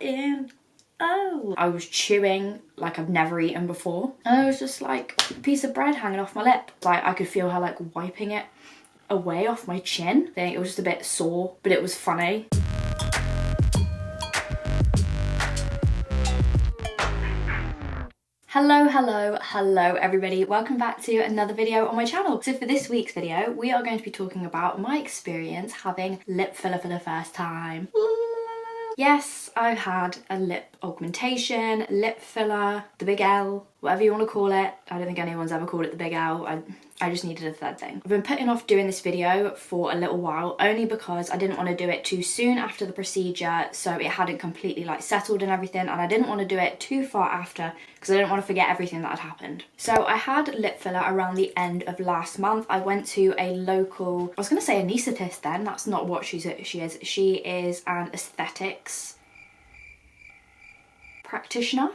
in. Oh, I was chewing like I've never eaten before, and it was just like a piece of bread hanging off my lip. Like I could feel her like wiping it away off my chin. I think it was just a bit sore, but it was funny. Hello everybody, welcome back to another video on my channel. So for this week's video we are going to be talking about my experience having lip filler for the first time. Yes, I've had a lip augmentation, lip filler, the big L, whatever you want to call it. I don't think anyone's ever called it the big L. I just needed a third thing. I've been putting off doing this video for a little while, only because I didn't want to do it too soon after the procedure, so it hadn't completely like settled and everything, and I didn't want to do it too far after because I didn't want to forget everything that had happened. So I had lip filler around the end of last month. I went to a local, I was going to say anaesthetist then, that's not what she is. She is an aesthetics practitioner.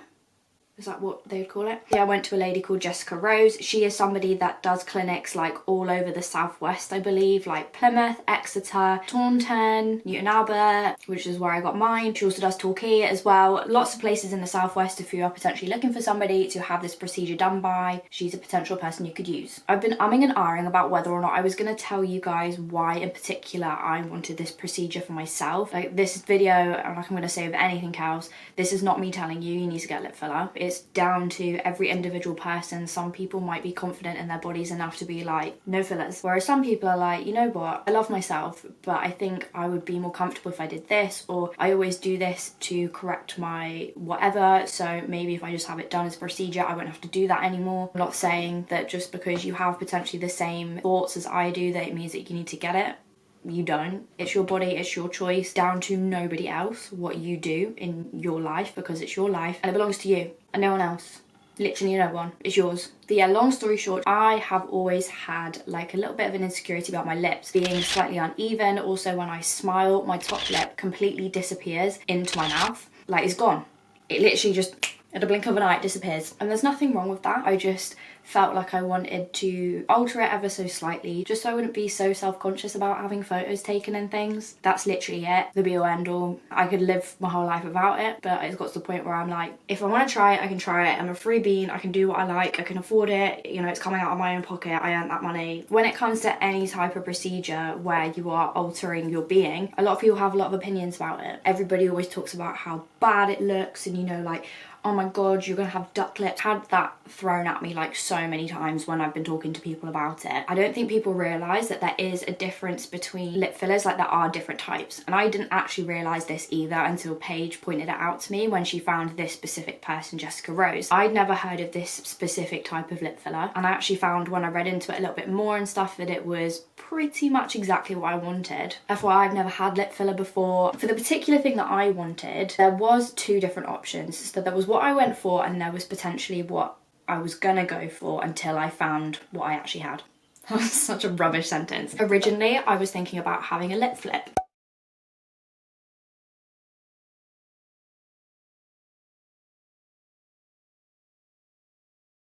Is that what they would call it? Yeah, I went to a lady called Jessica Rose. She is somebody that does clinics like all over the southwest, I believe, like Plymouth, Exeter, Taunton, Newton Abbot, which is where I got mine. She also does Torquay as well. Lots of places in the southwest if you are potentially looking for somebody to have this procedure done by. She's a potential person you could use. I've been umming and ahhing about whether or not I was going to tell you guys why in particular I wanted this procedure for myself. Like this video, and like I'm going to say with anything else, this is not me telling you need to get lip filler. It's down to every individual person. Some people might be confident in their bodies enough to be like, no fillers. Whereas some people are like, you know what, I love myself, but I think I would be more comfortable if I did this, or I always do this to correct my whatever, so maybe if I just have it done as a procedure, I won't have to do that anymore. I'm not saying that just because you have potentially the same thoughts as I do, that it means that you need to get it. You don't. It's your body, it's your choice, down to nobody else what you do in your life, because it's your life and it belongs to you and no one else. Literally no one. It's yours. But yeah, long story short, I have always had like a little bit of an insecurity about my lips being slightly uneven. Also, when I smile, my top lip completely disappears into my mouth. Like it's gone. It literally just, at a blink of an eye, it disappears. And there's nothing wrong with that. I just felt like I wanted to alter it ever so slightly, just so I wouldn't be so self-conscious about having photos taken and things. That's literally it, the be all end all. I could live my whole life without it, but it's got to the point where I'm like, if I want to try it, I can try it. I'm a free bean, I can do what I like, I can afford it, you know, it's coming out of my own pocket, I earned that money. When it comes to any type of procedure where you are altering your being, a lot of people have a lot of opinions about it. Everybody always talks about how bad it looks, and you know, like, oh my god, you're gonna have duck lips. Had that thrown at me like so many times when I've been talking to people about it. I don't think people realise that there is a difference between lip fillers, like there are different types. And I didn't actually realise this either until Paige pointed it out to me when she found this specific person, Jessica Rose. I'd never heard of this specific type of lip filler, and I actually found when I read into it a little bit more and stuff that it was pretty much exactly what I wanted. FYI, I've never had lip filler before. For the particular thing that I wanted, there was two different options. So there was what I went for, and there was potentially what I was gonna go for until I found what I actually had. That was such a rubbish sentence. Originally, I was thinking about having a lip flip.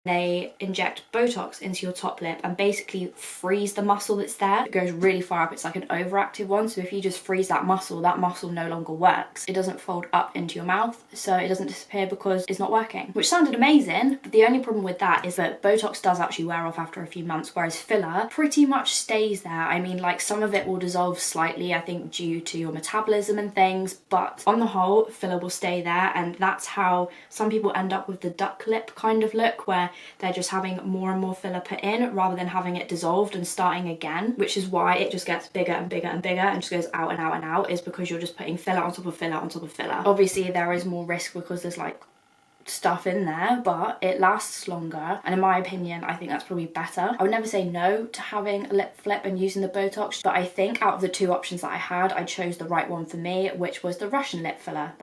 They inject Botox into your top lip and basically freeze the muscle that's there. It goes really far up. It's like an overactive one. So if you just freeze that muscle no longer works. It doesn't fold up into your mouth, so it doesn't disappear because it's not working. Which sounded amazing, but the only problem with that is that Botox does actually wear off after a few months, whereas filler pretty much stays there. I mean, like some of it will dissolve slightly, I think due to your metabolism and things, but on the whole, filler will stay there, and that's how some people end up with the duck lip kind of look, where they're just having more and more filler put in rather than having it dissolved and starting again, which is why it just gets bigger and bigger and bigger and just goes out and out and out, is because you're just putting filler on top of filler on top of filler. Obviously there is more risk because there's like stuff in there, but it lasts longer, and in my opinion I think that's probably better. I would never say no to having a lip flip and using the Botox, but I think out of the two options that I had, I chose the right one for me, which was the Russian lip filler.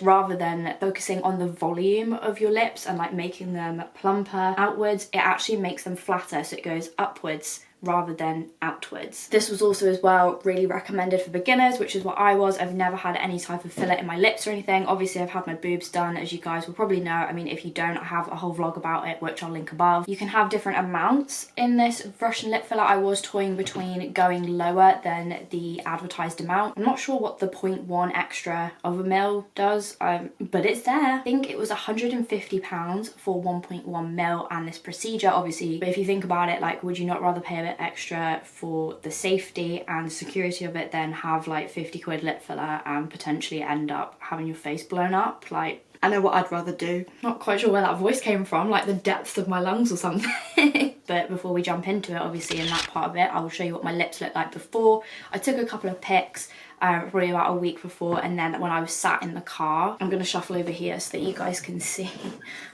Rather than focusing on the volume of your lips and like making them plumper outwards, it actually makes them flatter, so it goes upwards rather than outwards. This was also as well really recommended for beginners, which is what I was. I've never had any type of filler in my lips or anything. Obviously I've had my boobs done, as you guys will probably know. I mean, if you don't, I have a whole vlog about it, which I'll link above. You can have different amounts in this Russian lip filler. I was toying between going lower than the advertised amount. I'm not sure what the 0.1 extra of a mil does, but it's there. I think it was £150 for 1.1 mil and this procedure, obviously. But if you think about it, like, would you not rather pay a bit extra for the safety and security of it than have like 50 quid lip filler and potentially end up having your face blown up? Like, I know what I'd rather do. Not quite sure where that voice came from, like the depths of my lungs or something. But before we jump into it, obviously in that part of it, I will show you what my lips look like before. I took a couple of pics probably about a week before, and then when I was sat in the car, I'm going to shuffle over here so that you guys can see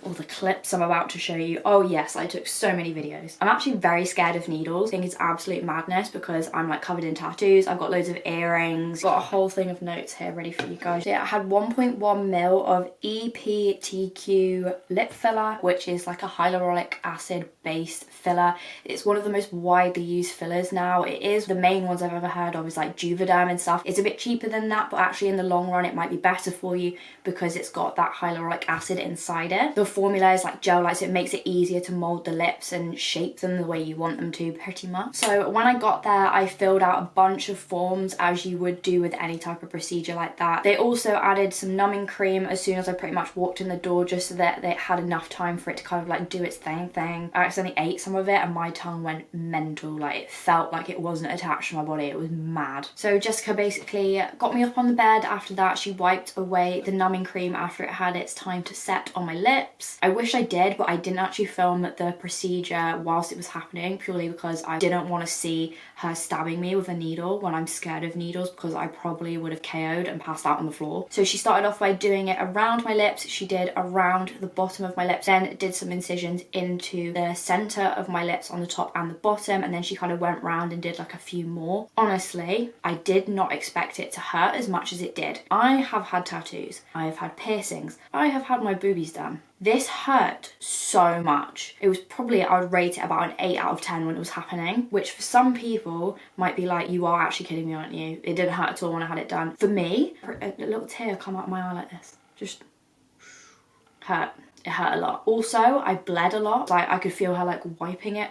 all the clips I'm about to show you. Oh yes, I took so many videos. I'm actually very scared of needles. I think it's absolute madness because I'm like covered in tattoos. I've got loads of earrings, got a whole thing of notes here ready for you guys. So yeah, I had 1.1 mil of EPTQ lip filler, which is like a hyaluronic acid based filler. It's one of the most widely used fillers now. It is. The main ones I've ever heard of is like Juvederm and stuff. It's a bit cheaper than that, but actually in the long run it might be better for you because it's got that hyaluronic acid inside it. The formula is like gel-like, so it makes it easier to mold the lips and shape them the way you want them to, pretty much. So when I got there, I filled out a bunch of forms as you would do with any type of procedure like that. They also added some numbing cream as soon as I pretty much walked in the door, just so that they had enough time for it to kind of like do its thing. I accidentally ate some of it and my tongue went mental. Like, it felt like it wasn't attached to my body. It was mad. So Jessica basically got me up on the bed. After that, she wiped away the numbing cream after it had its time to set on my lips. I wish I did, but I didn't actually film the procedure whilst it was happening, purely because I didn't want to see her stabbing me with a needle when I'm scared of needles, because I probably would have KO'd and passed out on the floor. So she started off by doing it around my lips. She did around the bottom of my lips, then did some incisions into the center of my lips on the top and the bottom, and then she kind of went round and did like a few more. Honestly, I did not expect it to hurt as much as it did. I have had tattoos, I have had piercings, I have had my boobies done. This hurt so much. It was probably, I would rate it about an 8 out of 10 when it was happening, which for some people might be like, you are actually kidding me, aren't you? It didn't hurt at all when I had it done. For me, a little tear come out my eye like this. Just hurt. It hurt a lot. Also, I bled a lot. Like, I could feel her like wiping it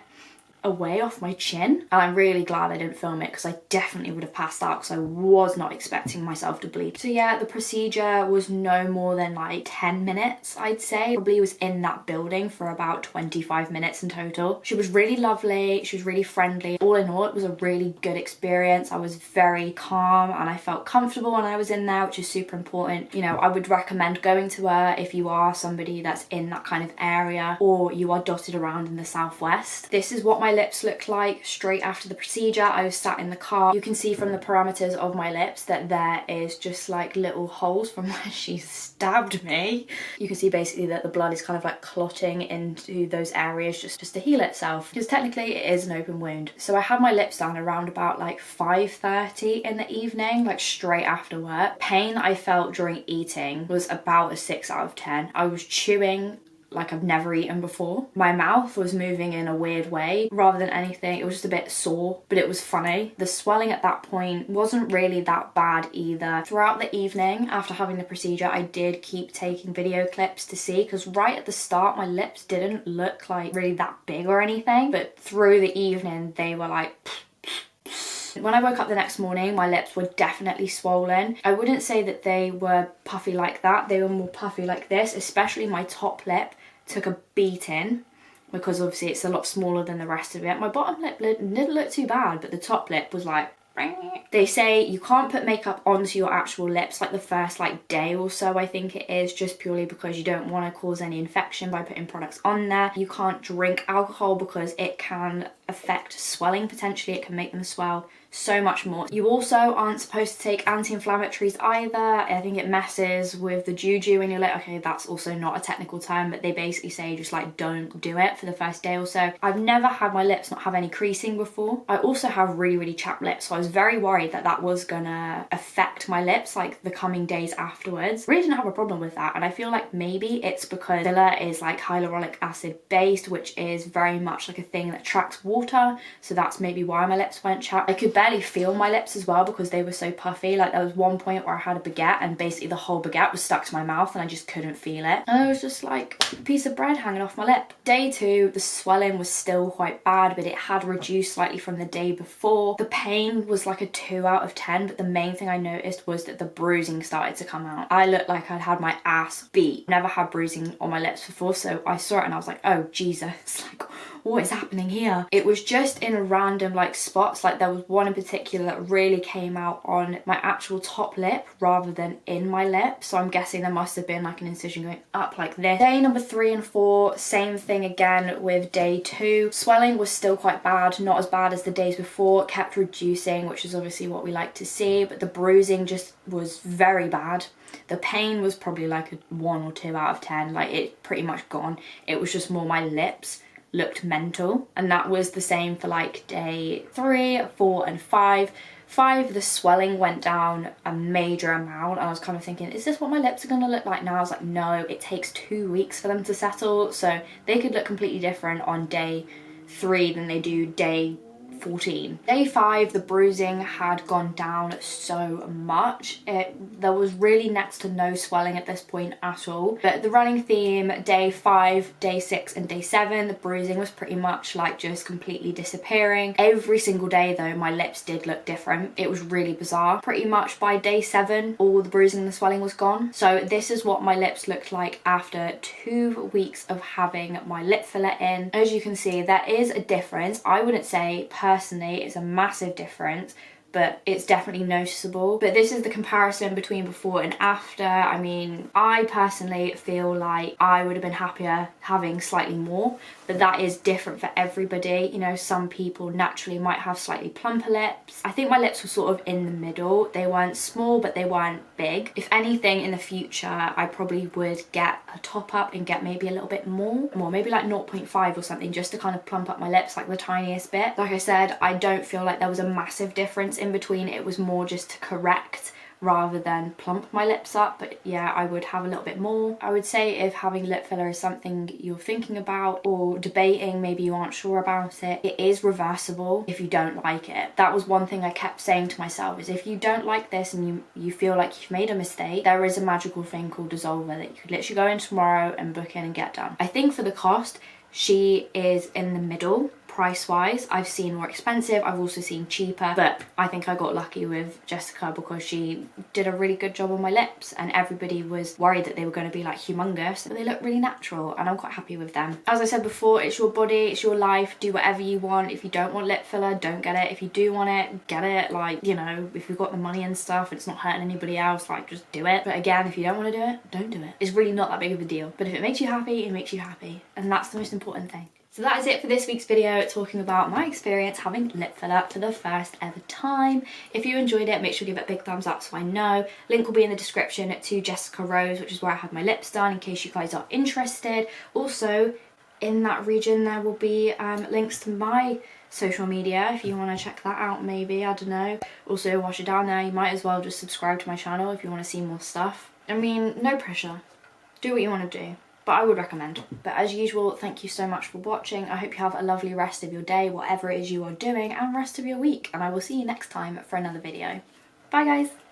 away off my chin, and I'm really glad I didn't film it because I definitely would have passed out because I was not expecting myself to bleed. So yeah, the procedure was no more than like 10 minutes, I'd say. Probably was in that building for about 25 minutes in total. She was really lovely, she was really friendly. All in all, it was a really good experience. I was very calm and I felt comfortable when I was in there, which is super important. You know, I would recommend going to her if you are somebody that's in that kind of area or you are dotted around in the southwest. This is what my lips looked like straight after the procedure. I was sat in the car. You can see from the parameters of my lips that there is just like little holes from where she stabbed me. You can see basically that the blood is kind of like clotting into those areas just to heal itself, because technically it is an open wound. So I had my lips done around about like 5:30 in the evening, like straight after work. Pain that I felt during eating was about a 6 out of 10. I was chewing like I've never eaten before. My mouth was moving in a weird way rather than anything. It was just a bit sore, but it was funny. The swelling at that point wasn't really that bad either. Throughout the evening after having the procedure, I did keep taking video clips to see, because right at the start my lips didn't look like really that big or anything, but through the evening they were like when I woke up the next morning, my lips were definitely swollen. I wouldn't say that they were puffy like that. They were more puffy like this, especially my top lip took a beating because obviously it's a lot smaller than the rest of it. My bottom lip didn't look too bad, but the top lip was like... They say you can't put makeup onto your actual lips like the first like day or so, I think it is, just purely because you don't want to cause any infection by putting products on there. You can't drink alcohol because it can affect swelling potentially. It can make them swell so much more. You also aren't supposed to take anti-inflammatories either. I think it messes with the juju in your lip. Okay, that's also not a technical term, but they basically say just like don't do it for the first day or so. I've never had my lips not have any creasing before. I also have really chapped lips, so I was was very worried that that was gonna affect my lips like the coming days afterwards. Really didn't have a problem with that, and I feel like maybe it's because filler is like hyaluronic acid based, which is very much like a thing that tracks water, so that's maybe why my lips went chapped. I could barely feel my lips as well because they were so puffy. Like there was one point where I had a baguette and basically the whole baguette was stuck to my mouth and I just couldn't feel it, and it was just like a piece of bread hanging off my lip. Day 2, the swelling was still quite bad, but it had reduced slightly from the day before. The pain was like a 2 out of 10, but the main thing I noticed was that the bruising started to come out. I looked like I'd had my ass beat. Never had bruising on my lips before, so I saw it and I was like, oh Jesus, like what is happening here? It was just in random like spots. Like there was one in particular that really came out on my actual top lip rather than in my lip, so I'm guessing there must have been like an incision going up like this. Day number 3 and 4, same thing again with day 2. Swelling was still quite bad, not as bad as the days before. It kept reducing, which is obviously what we like to see, but the bruising just was very bad. The pain was probably like a 1 or 2 out of 10, like it pretty much gone. It was just more my lips looked mental, and that was the same for like day 3, 4 and 5. 5, the swelling went down a major amount. I was kind of thinking, is this what my lips are going to look like now? I was like, no, it takes 2 weeks for them to settle, so they could look completely different on day 3 than they do day 14. Day 5, the bruising had gone down so much. There was really next to no swelling at this point at all. But the running theme, day 5, day 6 and day 7, the bruising was pretty much like just completely disappearing. Every single day though, my lips did look different. It was really bizarre. Pretty much by day 7, all the bruising and the swelling was gone. So this is what my lips looked like after 2 weeks of having my lip filler in. As you can see, there is a difference. I wouldn't say personally it's a massive difference, but it's definitely noticeable. But this is the comparison between before and after. I mean, I personally feel like I would have been happier having slightly more, but that is different for everybody. You know, some people naturally might have slightly plumper lips. I think my lips were sort of in the middle. They weren't small, but they weren't big. If anything, in the future, I probably would get a top up and get maybe a little bit more, maybe like 0.5 or something, just to kind of plump up my lips like the tiniest bit. Like I said, I don't feel like there was a massive difference in between. It was more just to correct rather than plump my lips up, but yeah, I would have a little bit more. I would say if having lip filler is something you're thinking about or debating, maybe you aren't sure about it, it is reversible if you don't like it. That was one thing I kept saying to myself, is if you don't like this and you feel like you've made a mistake, there is a magical thing called Dissolver that you could literally go in tomorrow and book in and get done. I think for the cost, she is in the middle price wise. I've seen more expensive, I've also seen cheaper, but I think I got lucky with Jessica because she did a really good job on my lips, and everybody was worried that they were going to be like humongous, but they look really natural and I'm quite happy with them. As I said before, it's your body, it's your life, do whatever you want. If you don't want lip filler, don't get it. If you do want it, get it. Like, you know, if you've got the money and stuff, it's not hurting anybody else, like just do it. But again, if you don't want to do it, don't do it. It's really not that big of a deal, but if it makes you happy, it makes you happy, and that's the most important thing. So that is it for this week's video, talking about my experience having lip filler for the first ever time. If you enjoyed it, make sure to give it a big thumbs up so I know. Link will be in the description to Jessica Rose, which is where I had my lips done, in case you guys are interested. Also, in that region there will be links to my social media if you want to check that out, maybe, I don't know. Also, whilst you're down there, you might as well just subscribe to my channel if you want to see more stuff. I mean, no pressure. Do what you want to do, but I would recommend. But as usual, thank you so much for watching. I hope you have a lovely rest of your day, whatever it is you are doing, and rest of your week. And I will see you next time for another video. Bye guys!